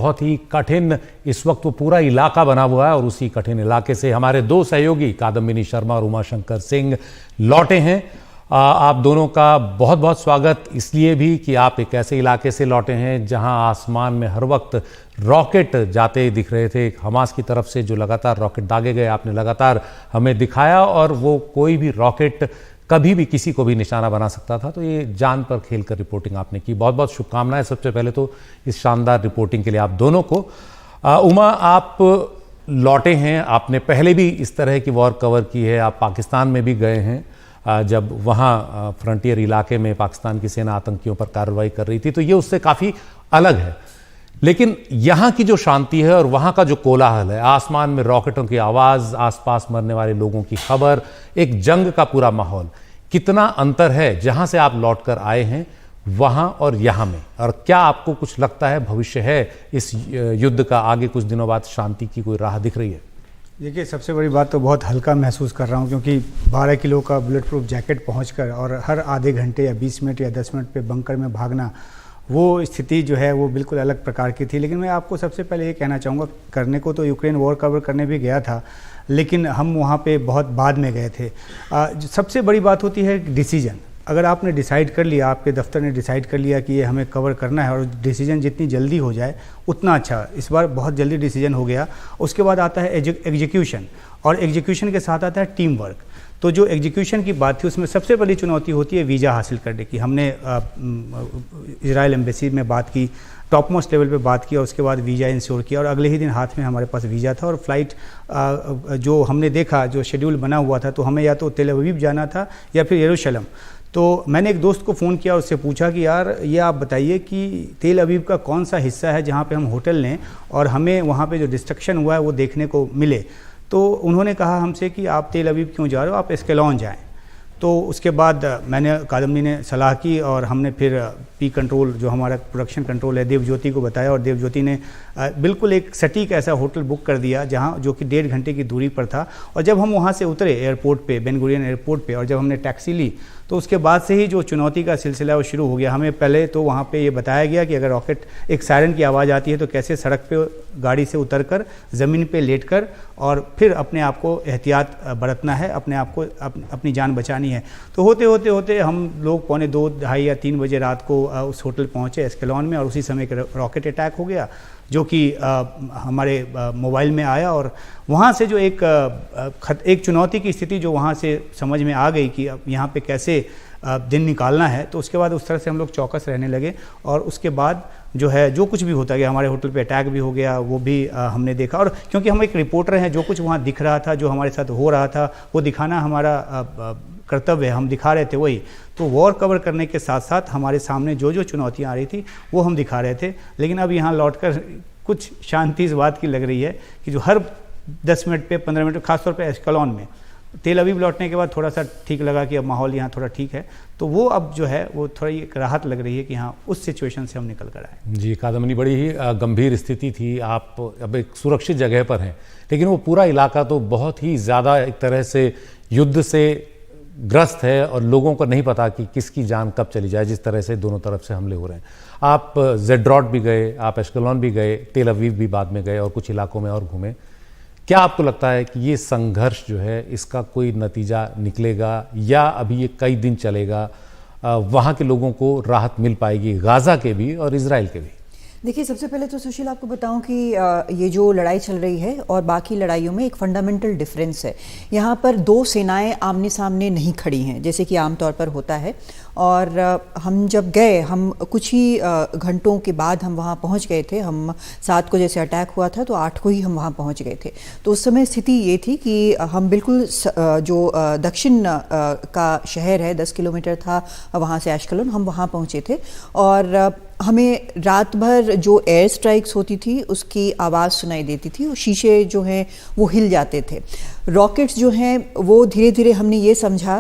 बहुत ही कठिन इस वक्त वो पूरा इलाका बना हुआ है और उसी कठिन इलाके से हमारे दो सहयोगी कादम्बिनी शर्मा और उमाशंकर सिंह लौटे हैं। आप दोनों का बहुत बहुत स्वागत इसलिए भी कि आप एक ऐसे इलाके से लौटे हैं जहां आसमान में हर वक्त रॉकेट जाते दिख रहे थे। हमास की तरफ से जो लगातार रॉकेट दागे गए आपने लगातार हमें दिखाया और वो कोई भी रॉकेट कभी भी किसी को भी निशाना बना सकता था। तो ये जान पर खेल कर रिपोर्टिंग आपने की, बहुत बहुत शुभकामनाएं सबसे पहले तो इस शानदार रिपोर्टिंग के लिए आप दोनों को। उमा, आप लौटे हैं, आपने पहले भी इस तरह की वॉर कवर की है, आप पाकिस्तान में भी गए हैं जब वहाँ फ्रंटियर इलाके में पाकिस्तान की सेना आतंकियों पर कार्रवाई कर रही थी, तो ये उससे काफ़ी अलग है। लेकिन यहाँ की जो शांति है और वहाँ का जो कोलाहल है, आसमान में रॉकेटों की आवाज़, आसपास मरने वाले लोगों की खबर, एक जंग का पूरा माहौल, कितना अंतर है जहाँ से आप लौट कर आए हैं वहाँ और यहाँ में? और क्या आपको कुछ लगता है भविष्य है इस युद्ध का, आगे कुछ दिनों बाद शांति की कोई राह दिख रही है? देखिए, सबसे बड़ी बात तो बहुत हल्का महसूस कर रहा हूँ, क्योंकि 12 किलो का बुलेट प्रूफ जैकेट पहुँचकर और हर आधे घंटे या 20 मिनट या 10 मिनट पे बंकर में भागना, वो स्थिति जो है वो बिल्कुल अलग प्रकार की थी। लेकिन मैं आपको सबसे पहले ये कहना चाहूँगा, करने को तो यूक्रेन वॉर कवर करने भी गया था, लेकिन हम वहाँ पे बहुत बाद में गए थे। सबसे बड़ी बात होती है डिसीजन। अगर आपने डिसाइड कर लिया, आपके दफ्तर ने डिसाइड कर लिया कि ये हमें कवर करना है और डिसीजन जितनी जल्दी हो जाए उतना अच्छा। इस बार बहुत जल्दी डिसीजन हो गया। उसके बाद आता है एग्जीक्यूशन, और एग्जीक्यूशन के साथ आता है टीम वर्क। तो जो एग्जीक्यूशन की बात थी उसमें सबसे बड़ी चुनौती होती है वीज़ा हासिल करने की। हमने इजराइल एम्बेसी में बात की, टॉप मोस्ट लेवल पे बात किया, उसके बाद वीज़ा इंश्योर किया और अगले ही दिन हाथ में हमारे पास वीज़ा था। और फ्लाइट जो हमने देखा, जो शेड्यूल बना हुआ था, तो हमें या तो तेल अवीव जाना था या फिर यरूशलेम। तो मैंने एक दोस्त को फ़ोन किया और उससे पूछा कि यार ये आप बताइए कि तेल अवीव का कौन सा हिस्सा है जहाँ पे हम होटल लें और हमें वहाँ पे जो डिस्ट्रक्शन हुआ है वो देखने को मिले। तो उन्होंने कहा हमसे कि आप तेल अवीव क्यों जा रहे हो, आप एस्केलॉन जाएं। तो उसके बाद मैंने, कादम्बिनी ने सलाह की और हमने फिर पी कंट्रोल, जो हमारा प्रोडक्शन कंट्रोल है, देवज्योति को बताया और देवज्योति ने बिल्कुल एक सटीक ऐसा होटल बुक कर दिया जहां, जो कि 1.5 घंटे की दूरी पर था। और जब हम वहां से उतरे एयरपोर्ट पे, बेन गुरियन एयरपोर्ट पे, और जब हमने टैक्सी ली तो उसके बाद से ही जो चुनौती का सिलसिला वो शुरू हो गया। हमें पहले तो वहाँ पे ये बताया गया कि अगर रॉकेट, एक सायरन की आवाज़ आती है तो कैसे सड़क पे गाड़ी से उतरकर ज़मीन पे लेटकर और फिर अपने आप को एहतियात बरतना है, अपने आप को अपनी जान बचानी है। तो होते होते होते हम लोग 2:45 ढाई या 3 बजे रात को उस होटल पहुँचे एस्केलॉन में, और उसी समय एक रॉकेट अटैक हो गया जो कि हमारे मोबाइल में आया। और वहाँ से जो एक चुनौती की स्थिति जो वहाँ से समझ में आ गई कि अब यहाँ पे कैसे दिन निकालना है, तो उसके बाद उस तरह से हम लोग चौकस रहने लगे। और उसके बाद जो है, जो कुछ भी होता गया, हमारे होटल पे अटैक भी हो गया, वो भी हमने देखा। और क्योंकि हम एक रिपोर्टर हैं, जो कुछ वहाँ दिख रहा था, जो हमारे साथ हो रहा था, वो दिखाना हमारा कर्तव्य है, हम दिखा रहे थे वही। तो वॉर कवर करने के साथ साथ हमारे सामने जो जो चुनौतियाँ आ रही थी वो हम दिखा रहे थे। लेकिन अब यहाँ लौटकर कुछ शांति इस बात की लग रही है कि जो हर 10 मिनट पे 15 मिनट, खासतौर पे एस्केलॉन में, तेल अवीव लौटने के बाद थोड़ा सा ठीक लगा कि अब माहौल यहाँ थोड़ा ठीक है। तो वो अब जो है वो थोड़ी एक राहत लग रही है कि हाँ, उस सिचुएशन से हम निकल कर आए। जी कादम्बिनी, बड़ी ही गंभीर स्थिति थी। आप अब एक सुरक्षित जगह पर हैं, लेकिन वो पूरा इलाका तो बहुत ही ज़्यादा एक तरह से युद्ध से ग्रस्त है और लोगों को नहीं पता कि किसकी जान कब चली जाए, जिस तरह से दोनों तरफ से हमले हो रहे हैं। आप ज़ेड्रॉट भी गए, आप एस्केलॉन भी गए, तेल अवीव भी बाद में गए और कुछ इलाकों में और घूमे। क्या आपको लगता है कि ये संघर्ष जो है इसका कोई नतीजा निकलेगा या अभी ये कई दिन चलेगा? वहाँ के लोगों को राहत मिल पाएगी, गाज़ा के भी और इजराइल के भी? देखिए, सबसे पहले तो सुशील आपको बताऊं कि ये जो लड़ाई चल रही है और बाकी लड़ाइयों में एक फंडामेंटल डिफरेंस है। यहाँ पर दो सेनाएं आमने सामने नहीं खड़ी हैं जैसे कि आमतौर पर होता है। और हम जब गए, हम कुछ ही घंटों के बाद हम वहाँ पहुँच गए थे। हम 7 को जैसे अटैक हुआ था तो 8 को ही हम वहाँ पहुँच गए थे। तो उस समय स्थिति ये थी कि हम बिल्कुल जो दक्षिण का शहर है, 10 किलोमीटर था वहाँ से एस्केलॉन, हम वहाँ पहुँचे थे। और हमें रात भर जो एयर स्ट्राइक्स होती थी उसकी आवाज़ सुनाई देती थी और शीशे जो हैं वो हिल जाते थे। रॉकेट्स जो हैं वो धीरे धीरे, हमने ये समझा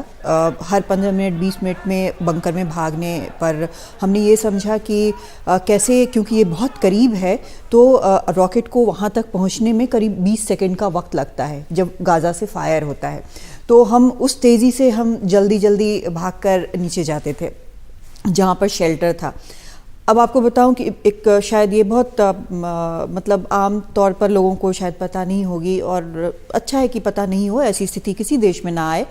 हर 15 मिनट 20 मिनट में बंकर में भागने पर हमने ये समझा कि कैसे, क्योंकि ये बहुत करीब है तो रॉकेट को वहाँ तक पहुँचने में करीब 20 सेकंड का वक्त लगता है जब गाज़ा से फायर होता है। तो हम उस तेज़ी से हम जल्दी जल्दी भागकर नीचे जाते थे जहाँ पर शेल्टर था। अब आपको बताऊं कि एक शायद ये बहुत मतलब आम तौर पर लोगों को शायद पता नहीं होगी, और अच्छा है कि पता नहीं हो, ऐसी स्थिति किसी देश में ना आए,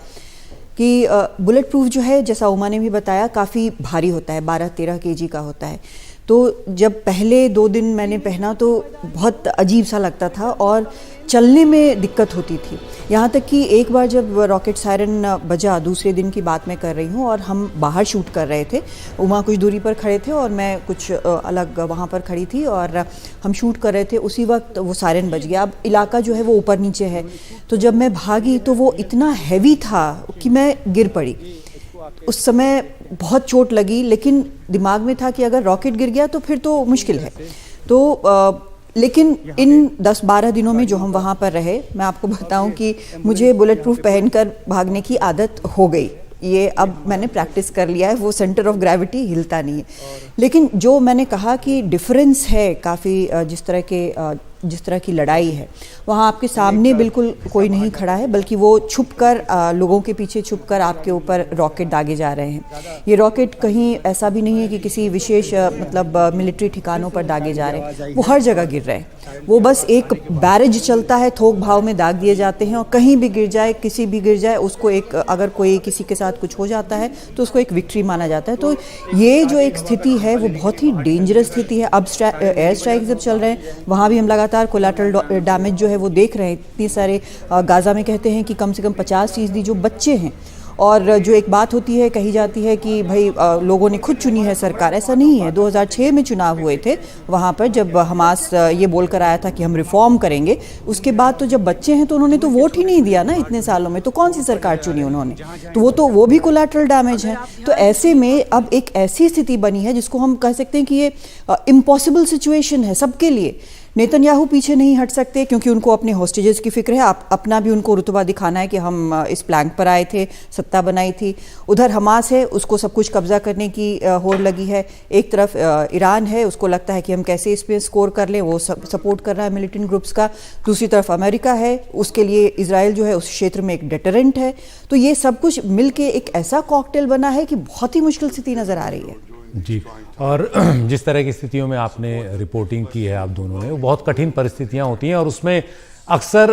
कि बुलेट प्रूफ जो है, जैसा उमा ने भी बताया, काफ़ी भारी होता है, 12-13 kg का होता है। तो जब पहले 2 दिन मैंने पहना तो बहुत अजीब सा लगता था और चलने में दिक्कत होती थी। यहाँ तक कि एक बार जब रॉकेट सायरन बजा, दूसरे दिन की बात मैं कर रही हूँ, और हम बाहर शूट कर रहे थे, उमा कुछ दूरी पर खड़े थे और मैं कुछ अलग वहाँ पर खड़ी थी, और हम शूट कर रहे थे। उसी वक्त वो सायरन बज गया। अब इलाका जो है वो ऊपर नीचे है, तो जब मैं भागी तो वो इतना हैवी था कि मैं गिर पड़ी। उस समय बहुत चोट लगी, लेकिन दिमाग में था कि अगर रॉकेट गिर गया तो फिर तो मुश्किल है। तो लेकिन इन 10-12 दिनों में जो हम वहाँ पर रहे, मैं आपको बताऊं कि मुझे बुलेट प्रूफ पहनकर भागने की आदत हो गई। ये अब मैंने प्रैक्टिस कर लिया है, वो सेंटर ऑफ ग्रेविटी हिलता नहीं है। लेकिन जो मैंने कहा कि डिफरेंस है काफ़ी, जिस तरह की लड़ाई है, वहाँ आपके सामने बिल्कुल कोई नहीं खड़ा है, बल्कि वो छुपकर लोगों के पीछे छुपकर आपके ऊपर रॉकेट दागे जा रहे हैं। ये रॉकेट कहीं ऐसा भी नहीं है कि किसी विशेष मतलब मिलिट्री ठिकानों पर दागे जा रहे हैं, वो हर जगह गिर रहे हैं। वो बस एक बैरेज चलता है, थोक भाव में दाग दिए जाते हैं, और कहीं भी गिर जाए, किसी भी गिर जाए, उसको एक, अगर कोई किसी के साथ कुछ हो जाता है तो उसको एक विक्ट्री माना जाता है। तो ये जो एक स्थिति है वो बहुत ही डेंजरस स्थिति है। अब एयर स्ट्राइक जब चल रहे हैं, वहाँ भी हम लगातार कोलैटरल डैमेज जो है वो देख रहे हैं। इतने सारे गाजा में कहते हैं कि कम से कम 50% जो बच्चे हैं, और जो एक बात होती है, कही जाती है कि भाई लोगों ने खुद चुनी है सरकार, ऐसा नहीं है। 2006 में चुनाव हुए थे वहाँ पर, जब हमास ये बोलकर आया था कि हम रिफॉर्म करेंगे। उसके बाद तो जब बच्चे हैं तो उन्होंने तो वोट ही नहीं दिया ना इतने सालों में, तो कौन सी सरकार चुनी उन्होंने? तो वो भी कोलैटरल डैमेज है। तो ऐसे में अब एक ऐसी स्थिति बनी है जिसको हम कह सकते हैं कि ये इम्पॉसिबल सिचुएशन है सबके लिए। नेतन्याहू पीछे नहीं हट सकते, क्योंकि उनको अपने होस्टेजेस की फिक्र है। अपना भी उनको रुतबा दिखाना है कि हम इस प्लैंक पर आए थे, सत्ता बनाई थी। उधर हमास है, उसको सब कुछ कब्जा करने की होड़ लगी है। एक तरफ ईरान है, उसको लगता है कि हम कैसे इस पे स्कोर कर लें, वो सपोर्ट कर रहा है मिलिटेंट ग्रुप्स का। दूसरी तरफ अमेरिका है, उसके लिए इजराइल जो है उस क्षेत्र में एक डेटरेंट है। तो ये सब कुछ मिलके एक ऐसा कॉकटेल बना है कि बहुत ही मुश्किल स्थिति नजर आ रही है जी। और जिस तरह की स्थितियों में आपने रिपोर्टिंग की है आप दोनों ने, वो बहुत कठिन परिस्थितियां होती हैं और उसमें अक्सर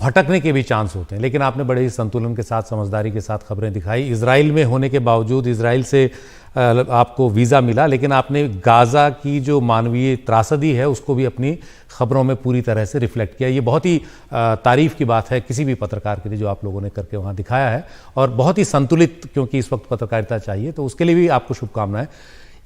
भटकने के भी चांस होते हैं, लेकिन आपने बड़े ही संतुलन के साथ, समझदारी के साथ खबरें दिखाई। इजराइल में होने के बावजूद, इजराइल से आपको वीज़ा मिला, लेकिन आपने गाज़ा की जो मानवीय त्रासदी है उसको भी अपनी खबरों में पूरी तरह से रिफ्लेक्ट किया। ये बहुत ही तारीफ़ की बात है किसी भी पत्रकार के लिए, जो आप लोगों ने करके वहाँ दिखाया है, और बहुत ही संतुलित, क्योंकि इस वक्त पत्रकारिता चाहिए, तो उसके लिए भी आपको शुभकामनाएं।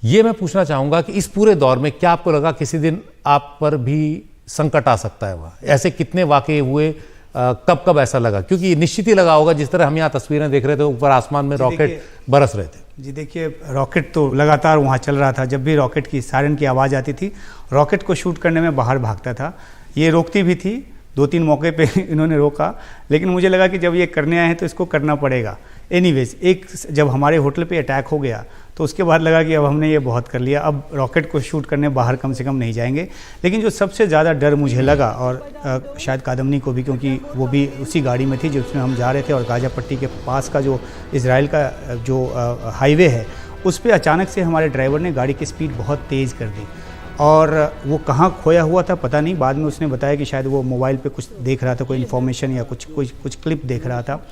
ये मैं पूछना चाहूँगा कि इस पूरे दौर में क्या आपको लगा किसी दिन आप पर भी संकट आ सकता है? वहाँ ऐसे कितने वाक़ये हुए, कब कब ऐसा लगा? क्योंकि निश्चित ही लगा होगा, जिस तरह हम यहाँ तस्वीरें देख रहे थे, ऊपर आसमान में रॉकेट बरस रहे थे। जी देखिए, रॉकेट तो लगातार वहाँ चल रहा था। जब भी रॉकेट की सायरन की आवाज़ आती थी, रॉकेट को शूट करने में बाहर भागता था। ये रोकती भी थी, 2-3 मौके पे इन्होंने रोका, लेकिन मुझे लगा कि जब ये करने आए हैं तो इसको करना पड़ेगा। एनीवेज, एक जब हमारे होटल पे अटैक हो गया तो उसके बाद लगा कि अब हमने ये बहुत कर लिया, अब रॉकेट को शूट करने बाहर कम से कम नहीं जाएंगे। लेकिन जो सबसे ज़्यादा डर मुझे लगा, और शायद कादम्बनी को भी, क्योंकि वो भी उसी गाड़ी में थी जिसमें हम जा रहे थे, और गाज़ा पट्टी के पास का जो इजराइल का जो हाईवे है, उस पर अचानक से हमारे ड्राइवर ने गाड़ी की स्पीड बहुत तेज़ कर दी, और वो कहाँ खोया हुआ था पता नहीं। बाद में उसने बताया कि शायद वो मोबाइल पे कुछ देख रहा था, कोई इन्फॉर्मेशन या कुछ क्लिप देख रहा था।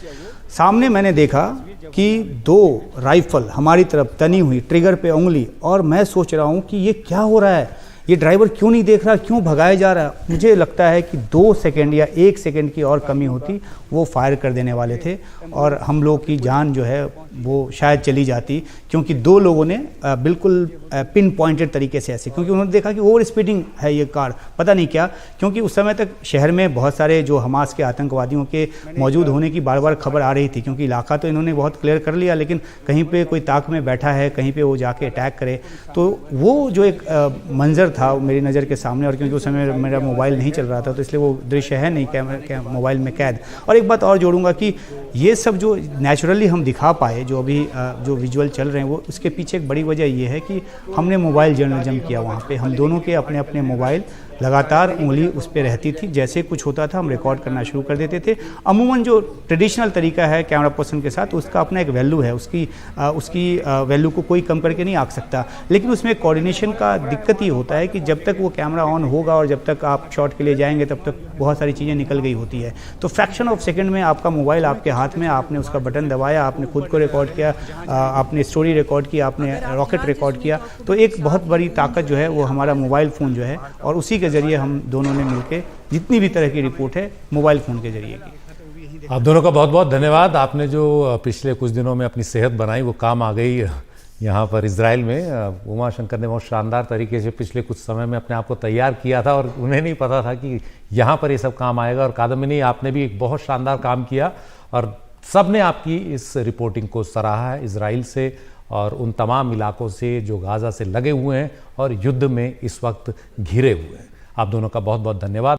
सामने मैंने देखा कि 2 राइफल हमारी तरफ तनी हुई, ट्रिगर पे उंगली, और मैं सोच रहा हूँ कि ये क्या हो रहा है, ये ड्राइवर क्यों नहीं देख रहा, क्यों भगाया जा रहा है। मुझे लगता है कि 2 सेकंड या 1 सेकंड की और कमी होती, वो फायर कर देने वाले थे, और हम लोग की जान जो है वो शायद चली जाती, क्योंकि 2 लोगों ने बिल्कुल पिन पॉइंटेड तरीके से ऐसे, क्योंकि उन्होंने देखा कि ओवर स्पीडिंग है ये कार, पता नहीं क्या, क्योंकि उस समय तक शहर में बहुत सारे जो हमास के आतंकवादियों के मौजूद होने की बार बार खबर आ रही थी, क्योंकि इलाका तो इन्होंने बहुत क्लियर कर लिया, लेकिन कहीं पे कोई ताक में बैठा है, कहीं पे वो जाके अटैक करे। तो वो जो एक मंजर था मेरी नज़र के सामने, और क्योंकि उस समय मेरा मोबाइल नहीं चल रहा था तो इसलिए वो दृश्य है नहीं मोबाइल में कैद। और एक बात और जोड़ूंगा कि ये सब जो नेचुरली हम दिखा पाए, जो अभी जो विजुअल चल रहे हैं, वो उसके पीछे एक बड़ी वजह ये है कि हमने मोबाइल जर्नलिज्म किया वहाँ पे। हम दोनों के अपने अपने मोबाइल लगातार उंगली उस पर रहती थी। जैसे कुछ होता था हम रिकॉर्ड करना शुरू कर देते थे। अमूमन जो ट्रेडिशनल तरीका है कैमरा पर्सन के साथ, उसका अपना एक वैल्यू है, उसकी वैल्यू को कोई कम करके नहीं आंक सकता। लेकिन उसमें कोऑर्डिनेशन का दिक्कत ये होता है कि जब तक वो कैमरा ऑन होगा और जब तक आप शॉट के लिए जाएंगे तब तक बहुत सारी चीज़ें निकल गई होती है। तो फ्रैक्शन ऑफ सेकंड में आपका मोबाइल आपके हाथ में, आपने उसका बटन दबाया, आपने खुद को रिकॉर्ड किया, आपने स्टोरी रिकॉर्ड की, आपने रॉकेट रिकॉर्ड किया। तो एक बहुत बड़ी ताकत जो है वो हमारा मोबाइल फ़ोन जो है, और उसी के ज़रिए हम दोनों ने मिलकर जितनी भी तरह की रिपोर्ट है मोबाइल फ़ोन के ज़रिए की। आप दोनों का बहुत बहुत धन्यवाद। आपने जो पिछले कुछ दिनों में अपनी सेहत बनाई वो काम आ गई यहाँ पर इजराइल में। उमा शंकर ने बहुत शानदार तरीके से पिछले कुछ समय में अपने आप को तैयार किया था और उन्हें नहीं पता था कि यहाँ पर ये सब काम आएगा। और कादम्बिनी, आपने भी एक बहुत शानदार काम किया और सब ने आपकी इस रिपोर्टिंग को सराहा है, इजराइल से और उन तमाम इलाकों से जो गाज़ा से लगे हुए हैं और युद्ध में इस वक्त घिरे हुए हैं। आप दोनों का बहुत बहुत धन्यवाद।